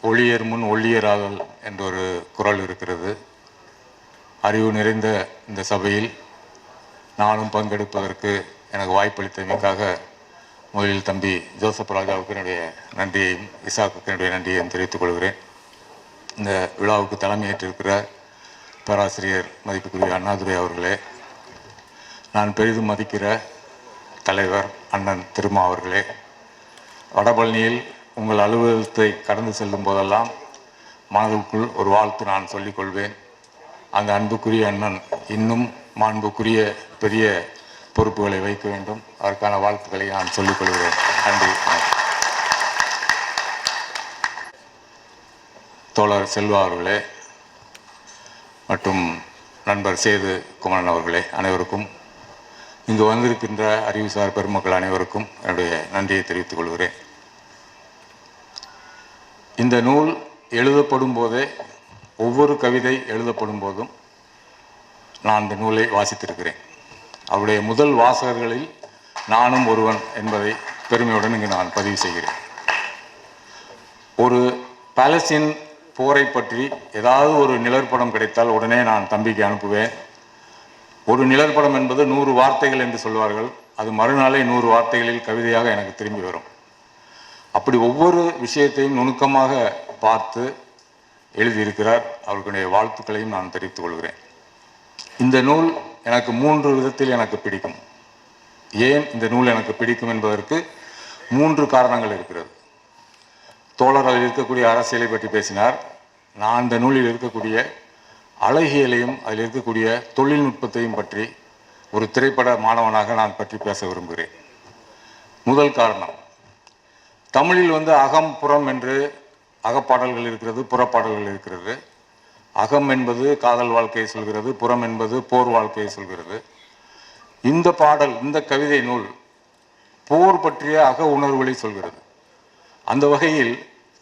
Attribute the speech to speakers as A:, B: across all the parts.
A: ஒளியர் முன் ஒள்ளியராதல் என்ற ஒரு குறள் இருக்கிறது. அறிவு நிறைந்த இந்த சபையில் நானும் பங்கெடுப்பதற்கு எனக்கு வாய்ப்பளித்தமைக்காக முதலில் தம்பி ஜோசப் ராஜாவுக்கு என்னுடைய நன்றியையும் இசாக்குக்கு என்னுடைய நன்றியையும் தெரிவித்துக் கொள்கிறேன். இந்த விழாவுக்கு தலைமையேற்றிருக்கிற பேராசிரியர் மதிப்புக்குரிய அண்ணாதுரை அவர்களே, நான் பெரிதும் மதிக்கிற தலைவர் அண்ணன் திருமா அவர்களே, வடபழனியில் உங்கள் அலுவலகத்தை கடந்து செல்லும் போதெல்லாம் மனதுக்குள் ஒரு வாழ்த்து நான் சொல்லிக்கொள்வேன். அந்த அன்புக்குரிய அண்ணன் இன்னும் மாண்புக்குரிய பெரிய பொறுப்புகளை வைக்க வேண்டும். அதற்கான வாழ்த்துக்களை நான் சொல்லிக்கொள்கிறேன். நன்றி. தோழர் செல்வா அவர்களே மற்றும் நண்பர் சேது குமரன் அவர்களே, அனைவருக்கும் இங்கு வந்திருக்கின்ற அறிவுசார் பெருமக்கள் அனைவருக்கும் என்னுடைய நன்றியை தெரிவித்துக் கொள்கிறேன். இந்த நூல் எழுதப்படும் போதே, ஒவ்வொரு கவிதை எழுதப்படும் போதும் நான் இந்த நூலை வாசித்திருக்கிறேன். அவருடைய முதல் வாசகர்களில் நானும் ஒருவன் என்பதை பெருமையுடன் இங்கு நான் பதிவு செய்கிறேன். ஒரு பாலஸ்தீன் போரை பற்றி ஏதாவது ஒரு நிழற்படம் கிடைத்தால் உடனே நான் தம்பிக்கு அனுப்புவேன். ஒரு நிழற்படம் என்பது 100 வார்த்தைகள் என்று சொல்வார்கள். அது மறுநாளே 100 வார்த்தைகளில் கவிதையாக எனக்கு திரும்பி வரும். அப்படி ஒவ்வொரு விஷயத்தையும் நுணுக்கமாக பார்த்து எழுதியிருக்கிறார். அவர்களுடைய வாழ்த்துக்களையும் நான் தெரிவித்துக் கொள்கிறேன். இந்த நூல் எனக்கு 3 விதத்தில் எனக்கு பிடிக்கும். ஏன் இந்த நூல் எனக்கு பிடிக்கும் என்பதற்கு 3 காரணங்கள் இருக்கிறது. தோழர் அதில் இருக்கக்கூடிய அரசியலை பற்றி பேசினார். நான் இந்த நூலில் இருக்கக்கூடிய அழகியலையும் அதில் இருக்கக்கூடிய தொழில்நுட்பத்தையும் பற்றி ஒரு திரைப்பட மாணவனாக நான் பற்றி பேச விரும்புகிறேன். முதல் காரணம், தமிழில் அகம் புறம் என்று அகப்பாடல்கள் இருக்கிறது, புறப்பாடல்கள் இருக்கிறது. அகம் என்பது காதல் வாழ்க்கையை சொல்கிறது, புறம் என்பது போர் வாழ்க்கையை சொல்கிறது. இந்த பாடல், இந்த கவிதை நூல் போர் பற்றிய அக உணர்வுகளை சொல்கிறது. அந்த வகையில்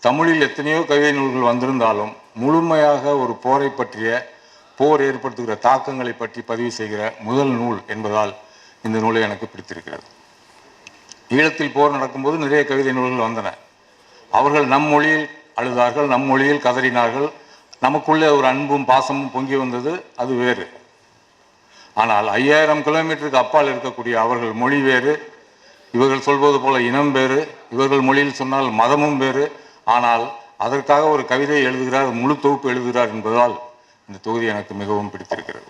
A: தமிழில் எத்தனையோ கவிதை நூல்கள் வந்திருந்தாலும் முழுமையாக ஒரு போரை பற்றிய, போர் ஏற்படுத்துகிற தாக்கங்களை பற்றி பதிவு செய்கிற முதல் நூல் என்பதால் இந்த நூலை எனக்கு பிடித்திருக்கிறது. ஈழத்தில் போர் நடக்கும்போது நிறைய கவிதை நூல்கள் வந்தன. அவர்கள் நம் மொழியில் அழுதார்கள், நம் மொழியில் கதறினார்கள். நமக்குள்ளே ஒரு அன்பும் பாசமும் பொங்கி வந்தது, அது வேறு. ஆனால் 5000 கிலோமீட்டருக்கு அப்பால் இருக்கக்கூடிய அவர்கள் மொழி வேறு, இவர்கள் சொல்வது போல இனம் வேறு, இவர்கள் மொழியில் சொன்னால் மதமும் வேறு. ஆனால் அதற்காக ஒரு கவிதை எழுதுகிறார், முழு தொகுப்பு எழுதுகிறார் என்பதால் இந்த தொகுதி எனக்கு மிகவும் பிடித்திருக்கிறது.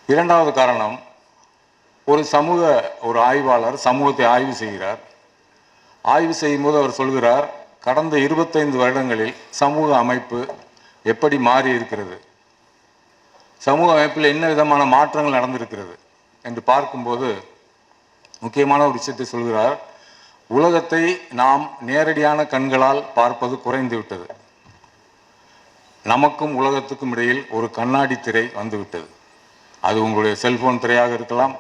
A: இரண்டாவது காரணம், ஒரு ஆய்வாளர் சமூகத்தை ஆய்வு செய்கிறார். ஆய்வு செய்யும் போது அவர் சொல்கிறார், கடந்த 25 வருடங்களில் சமூக அமைப்பு எப்படி மாறி இருக்கிறது, சமூக அமைப்பில் என்ன விதமான மாற்றங்கள் நடந்திருக்கிறது என்று பார்க்கும்போது முக்கியமான ஒரு விஷயத்தை சொல்கிறார். உலகத்தை நாம் நேரடியான கண்களால் பார்ப்பது குறைந்து விட்டது. நமக்கும் உலகத்துக்கும் இடையில் ஒரு கண்ணாடி திரை வந்துவிட்டது. அது உங்களுடைய செல்போன் திரையாக இருக்கலாம்,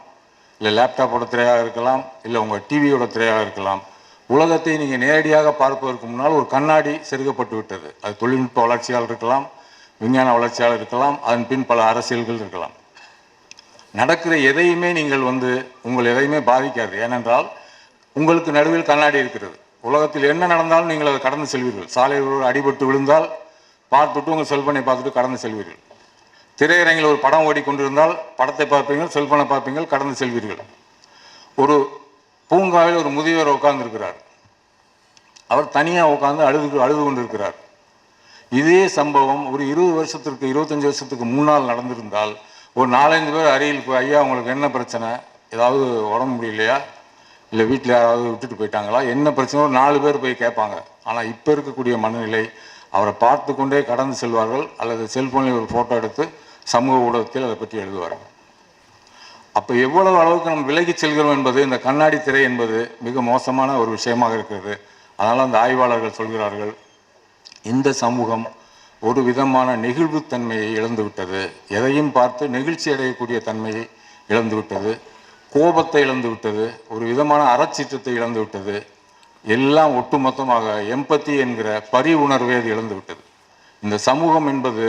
A: இல்லை லேப்டாப்போட திரையாக இருக்கலாம், இல்லை உங்கள் டிவியோட திரையாக இருக்கலாம். உலகத்தை நீங்கள் நேரடியாக பார்ப்பதற்கு முன்னால் ஒரு கண்ணாடி செருகப்பட்டு விட்டது. அது தொழில்நுட்ப வளர்ச்சியால் இருக்கலாம், விஞ்ஞான வளர்ச்சியால் இருக்கலாம், அதன் பின் பல அரசியல்கள் இருக்கலாம். நடக்கிற எதையுமே நீங்கள் உங்கள் எதையுமே பாதிக்காது. ஏனென்றால் உங்களுக்கு நடுவில் கண்ணாடி இருக்கிறது. உலகத்தில் என்ன நடந்தாலும் நீங்கள் அதை கடந்து செல்வீர்கள். சாலையில் அடிபட்டு விழுந்தால் பார்த்துட்டு உங்கள் செல்போனை பார்த்துட்டு கடந்து செல்வீர்கள். திரையரங்கில் ஒரு படம் ஓடிக்கொண்டிருந்தால் படத்தை பார்ப்பீங்கள், செல்போனை பார்ப்பீங்கள், கடந்து செல்வீர்கள். ஒரு பூங்காவில் ஒரு முதியவர் உட்கார்ந்துருக்கிறார். அவர் தனியாக உட்கார்ந்து அழுது கொண்டிருக்கிறார். இதே சம்பவம் ஒரு 20 வருஷத்திற்கு 25 வருஷத்துக்கு முன்னால் நடந்திருந்தால் ஒரு 4-5 பேர் அருகில் போய், ஐயா உங்களுக்கு என்ன பிரச்சனை, ஏதாவது உடம்பு முடியலையா, இல்லை வீட்டில் யாராவது விட்டுட்டு போயிட்டாங்களா, என்ன பிரச்சனை, ஒரு 4 பேர் போய் கேட்பாங்க. ஆனால் இப்போ இருக்கக்கூடிய மனநிலை, அவரை பார்த்து கொண்டே கடந்து செல்வார்கள், அல்லது செல்போனில் ஒரு ஃபோட்டோ எடுத்து சமூக ஊடகத்தில் அதை பற்றி எழுதுவார்கள். அப்போ எவ்வளவு அளவுக்கு நம்ம விலகி செல்கிறோம் என்பது, இந்த கண்ணாடி திரை என்பது மிக மோசமான ஒரு விஷயமாக இருக்கிறது. அதனால் அந்த ஆய்வாளர்கள் சொல்கிறார்கள், இந்த சமூகம் ஒரு விதமான நெகிழ்வுத்தன்மையை இழந்துவிட்டது, எதையும் பார்த்து நெகிழ்ச்சி அடையக்கூடிய தன்மையை இழந்துவிட்டது, கோபத்தை இழந்துவிட்டது, ஒரு விதமான அறச்சீற்றத்தை இழந்துவிட்டது, எல்லாம் ஒட்டுமொத்தமாக எம்பத்தி என்கிற பரி உணர்வை அது இழந்துவிட்டது. இந்த சமூகம் என்பது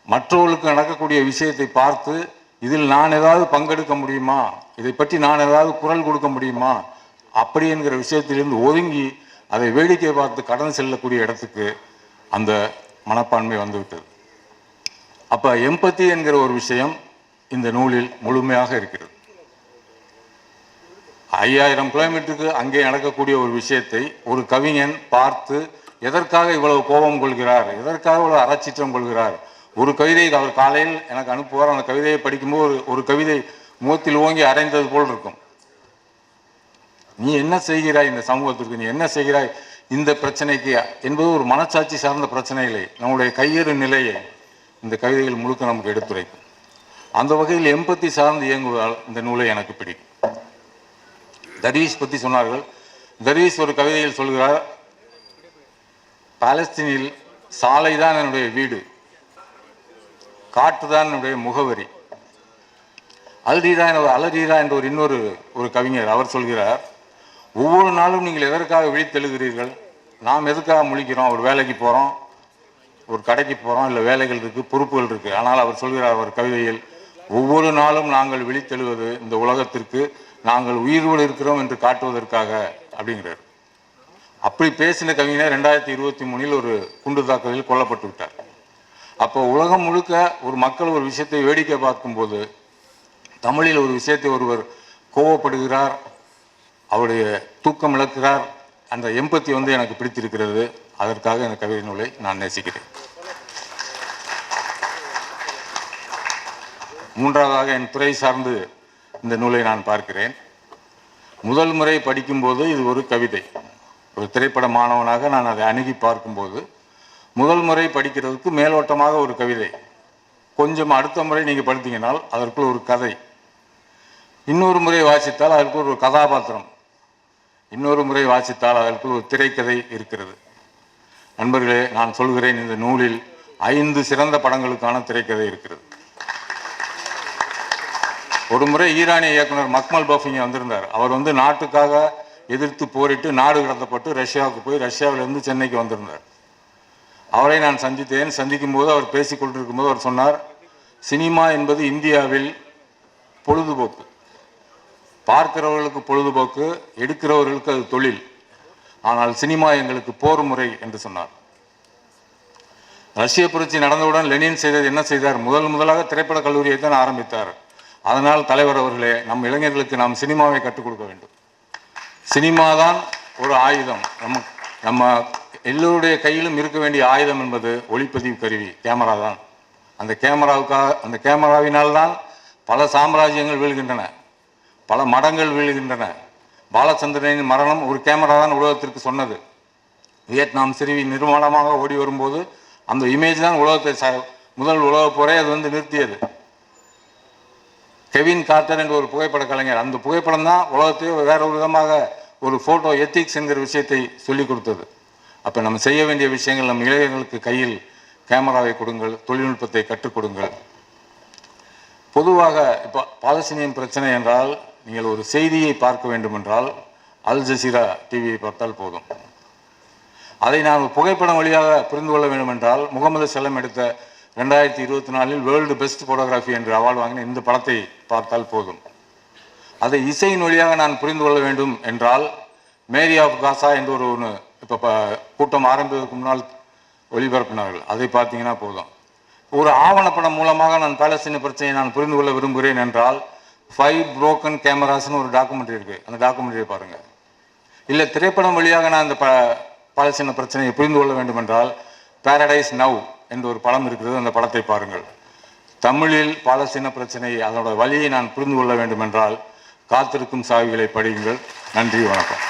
A: மற்றவர்களுக்கு நடக்கக்கூடிய விஷயத்தை பார்த்து இதில் நான் ஏதாவது பங்கெடுக்க முடியுமா, இதை பற்றி நான் ஏதாவது குரல் கொடுக்க முடியுமா, அப்படி என்கிற விஷயத்திலிருந்து ஒதுங்கி அதை வேடிக்கை பார்த்து கடன் செல்லக்கூடிய இடத்துக்கு அந்த மனப்பான்மை வந்துவிட்டது. அப்போ எம்பத்தி என்கிற ஒரு விஷயம் இந்த நூலில் முழுமையாக இருக்கிறது. 5000 கிலோமீட்டருக்கு அங்கே நடக்கக்கூடிய ஒரு விஷயத்தை ஒரு கவிஞன் பார்த்து எதற்காக இவ்வளவு கோபம் கொள்கிறார், எதற்காக இவ்வளவு அறச்சீற்றம் கொள்கிறார். ஒரு கவிதை அவர் காலையில் எனக்கு அனுப்புவார். அந்த கவிதையை படிக்கும்போது ஒரு கவிதை முகத்தில் ஓங்கி அரைந்தது போல் இருக்கும். நீ என்ன செய்கிறாய் இந்த சமூகத்திற்கு, நீ என்ன செய்கிறாய் இந்த பிரச்சனைக்கு என்பது ஒரு மனச்சாட்சி சார்ந்த பிரச்சனைகளை, நம்முடைய கையேறு நிலையை இந்த கவிதைகள் முழுக்க நமக்கு எடுத்துரைக்கும். அந்த வகையில் எம்பத்தி சார்ந்து இயங்குவதால் இந்த நூலை எனக்கு பிடிக்கும். தர்வீஸ் பற்றி சொன்னார்கள். தர்வீஸ் ஒரு கவிதையில் சொல்கிறார், பாலஸ்தீனில் சாலை தான் என்னுடைய வீடு, காற்று தான் என்னுடைய முகவரி. அல்ரீரா என்ற இன்னொரு கவிஞர் அவர் சொல்கிறார், ஒவ்வொரு நாளும் நீங்கள் எதற்காக விழித்தெழுகிறீர்கள், நாம் எதுக்காக முழிக்கிறோம், ஒரு வேலைக்கு போகிறோம், ஒரு கடைக்கு போகிறோம், இல்லை வேலைகள் இருக்குது, பொறுப்புகள் இருக்குது. ஆனால் அவர் சொல்கிறார் அவர் கவிதையில், ஒவ்வொரு நாளும் நாங்கள் விழித்தெழுவது இந்த உலகத்திற்கு நாங்கள் உயிரோடு இருக்கிறோம் என்று காட்டுவதற்காக அப்படிங்கிறார். அப்படி பேசின கவிஞர் 2023 ஒரு குண்டு தாக்குதலில் கொல்லப்பட்டு விட்டார். அப்போ உலகம் முழுக்க ஒரு மக்கள் ஒரு விஷயத்தை வேடிக்கை பார்க்கும்போது தமிழில் ஒரு விஷயத்தை ஒருவர் கோவப்படுகிறார், அவருடைய தூக்கம் இழக்கிறார். அந்த எம்பத்தி எனக்கு பிடித்திருக்கிறது. அதற்காக இந்த கவிதை நூலை நான் நேசிக்கிறேன். மூன்றாவதாக என் துறை சார்ந்து இந்த நூலை நான் பார்க்கிறேன். முதல் முறை படிக்கும்போது இது ஒரு கவிதை. ஒரு திரைப்பட மாணவனாக நான் அதை அணுகி பார்க்கும்போது முதல் முறை படிக்கிறதுக்கு மேலோட்டமாக ஒரு கவிதை, கொஞ்சம் அடுத்த முறை நீங்கள் படித்தீங்கன்னால் அதற்குள் ஒரு கதை, இன்னொரு முறை வாசித்தால் அதற்குள் ஒரு கதாபாத்திரம், இன்னொரு முறை வாசித்தால் அதற்குள் ஒரு திரைக்கதை இருக்கிறது. நண்பர்களே, நான் சொல்கிறேன், இந்த நூலில் 5 சிறந்த படங்களுக்கான திரைக்கதை இருக்கிறது. ஒரு முறை ஈரானிய இயக்குனர் மக்மல் பஃபிங்க வந்திருந்தார். அவர் நாட்டுக்காக எதிர்த்து போரிட்டு நாடு கடத்தப்பட்டு ரஷ்யாவுக்கு போய் ரஷ்யாவிலிருந்து சென்னைக்கு வந்திருந்தார். அவரை நான் சந்தித்தேன். சந்திக்கும் போது அவர் பேசிக் கொண்டிருக்கும் போது அவர் சொன்னார், சினிமா என்பது இந்தியாவில் பொழுதுபோக்கு, பார்க்கிறவர்களுக்கு பொழுதுபோக்கு, எடுக்கிறவர்களுக்கு அது தொழில், ஆனால் சினிமா எங்களுக்கு போர் முறை என்று சொன்னார். ரஷ்ய புரட்சி நடந்தவுடன் லெனின் செய்தது என்ன செய்தார்? முதலாக திரைப்பட கல்லூரியை தான் ஆரம்பித்தார். அதனால் தலைவர் அவர்களே, நம் இளைஞர்களுக்கு நாம் சினிமாவை கற்றுக் கொடுக்க வேண்டும். சினிமா தான் ஒரு ஆயுதம். நம்ம எல்லோருடைய கையிலும் இருக்க வேண்டிய ஆயுதம் என்பது ஒளிப்பதிவு கருவி, கேமரா தான். அந்த கேமராவினால்தான் பல சாம்ராஜ்யங்கள் வீழ்கின்றன, பல மடங்கள் வீழ்கின்றன. பாலச்சந்திரனின் மரணம் ஒரு கேமரா தான் உலகத்திற்கு சொன்னது. வியட்நாம் சிறுவி நிர்மாணமாக ஓடி வரும்போது அந்த இமேஜ் தான் உலகத்தை முதல் உலகப் போரை அது நிறுத்தியது. கெவின் கார்ட்டர் என்ற ஒரு புகைப்பட கலைஞர், அந்த புகைப்படம் தான் உலகத்தையே வேற ஒரு விதமாக ஒரு ஃபோட்டோ எத்திக்ஸ் என்கிற விஷயத்தை சொல்லிக் கொடுத்தது. அப்போ நம்ம செய்ய வேண்டிய விஷயங்கள், நம் இளைஞர்களுக்கு கையில் கேமராவை கொடுங்கள், தொழில்நுட்பத்தை கற்றுக் கொடுங்கள். பொதுவாக இப்போ பாலஸ்தீனியன் பிரச்சனை என்றால் நீங்கள் ஒரு செய்தியை பார்க்க வேண்டும் என்றால் அல் ஜசீரா டிவியை பார்த்தால் போதும். அதை நான் புகைப்படம் வழியாக புரிந்து கொள்ள வேண்டும் என்றால் முகமது செல்லம் எடுத்த 2024 வேர்ல்டு பெஸ்ட் ஃபோட்டோகிராஃபி என்ற அவார்டு வாங்கின இந்த படத்தை பார்த்தால் போதும். அதை இசையின் வழியாக நான் புரிந்து கொள்ள வேண்டும் என்றால் மேரி ஆஃப் காசா என்று ஒன்று இப்போ கூட்டம் ஆரம்பிப்பதற்கு முன்னால் ஒளிபரப்பினார்கள், அதை பார்த்தீங்கன்னா போதும். ஒரு ஆவணப்படம் மூலமாக நான் பாலஸ்தீன பிரச்சனையை நான் புரிந்து கொள்ள விரும்புகிறேன் என்றால் 5 broken cameras ஒரு டாக்குமெண்ட்ரி இருக்குது, அந்த டாக்குமெண்ட்ரியை பாருங்கள். இல்லை திரைப்படம் வழியாக நான் இந்த பாலஸ்தீன பிரச்சனையை புரிந்து கொள்ள வேண்டும் என்றால் பாரடைஸ் நவ் என்ற ஒரு படம் இருக்கிறது, அந்த படத்தை பாருங்கள். தமிழில் பாலஸ்தீன பிரச்சனையை அதோட வழியை நான் புரிந்து கொள்ள வேண்டும் என்றால் காத்திருக்கும் சாவிகளை படியுங்கள். நன்றி, வணக்கம்.